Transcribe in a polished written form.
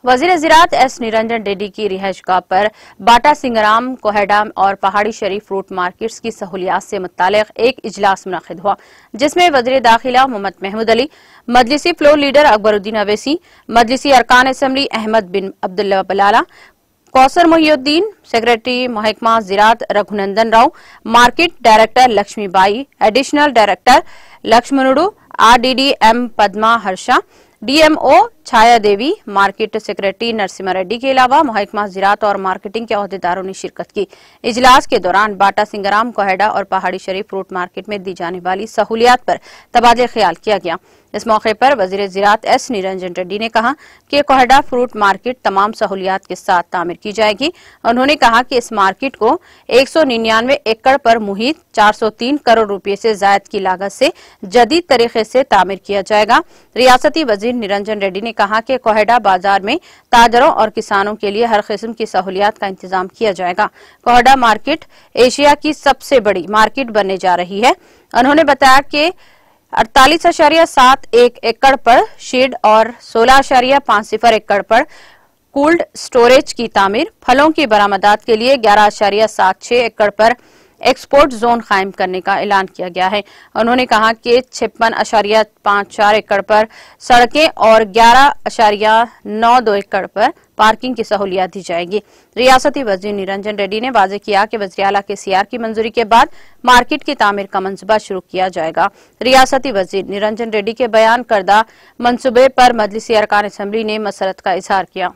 वजीर ज़राअत एस निरंजन रेड्डी की रिहाइशगाह पर बाटा सिंगराम, कोहेडा और पहाड़ी शरीफ फ्रूट मार्केट्स की सहूलियात से मुतालिक एक इजलास मुनक़िद हुआ, जिसमें वज़ीर दाखिला मोहम्मद महमूद अली, मजलिसी फ्लोर लीडर अकबरुद्दीन अवैसी, मजलिसी अरकान असम्बली अहमद बिन अब्दुल्ला बलाला, कौसर मोहिउद्दीन, सेक्रेटरी महकमा ज़राअत Raghunandan Rao, market director Lakshmibai, additional director Lakshmanudu, RDDM Padma Harsha, DMO Chhaya Devi, market secretary Narasimha Reddy के अलावा महकमा ज़राअत और मार्केटिंग के अहदेदारों ने शिरकत की। इजलास के दौरान बाटा सिंगराम, कोहेडा और पहाड़ी शरीफ फ्रूट मार्केट में दी जाने वाली सहूलियात पर तबादला ख्याल किया गया। इस मौके पर वज़ीर ज़राअत एस निरंजन रेड्डी ने कहा कि कोहेडा फ्रूट मार्केट तमाम सहूलियात के साथ तामीर की जाएगी। उन्होंने कहा कि इस मार्केट को 199 एकड़ पर मुहित 403 करोड़ रुपए से जायद की लागत से जदीद तरीके से तामीर किया जाएगा। रियासती वजीर निरंजन रेड्डी ने कहा कि कोहेडा बाजार में ताजरों और किसानों के लिए हर किस्म की सहूलियात का इंतजाम किया जाएगा। कोहेडा मार्केट एशिया की सबसे बड़ी मार्केट बनने जा रही है। उन्होंने बताया कि 48.71 एकड़ पर शेड और 16.50 एकड़ पर कोल्ड स्टोरेज की तामीर, फलों की बरामदात के लिए 11.76 एकड़ पर एक्सपोर्ट जोन कायम करने का ऐलान किया गया है। उन्होंने कहा कि 56.54 एकड़ पर सड़कें और 11.92 एकड़ पर पार्किंग की सहूलियत दी जाएगी। रियासती वजीर निरंजन रेड्डी ने वाज़ेह किया कि वज़ीर आला के CR की मंजूरी के बाद मार्केट की तामीर का मंसूबा शुरू किया जाएगा। रियासती वजीर निरंजन रेड्डी के बयान करदा मंसूबे पर मजलिसी अरकान असम्बली ने मसरत का इजहार किया।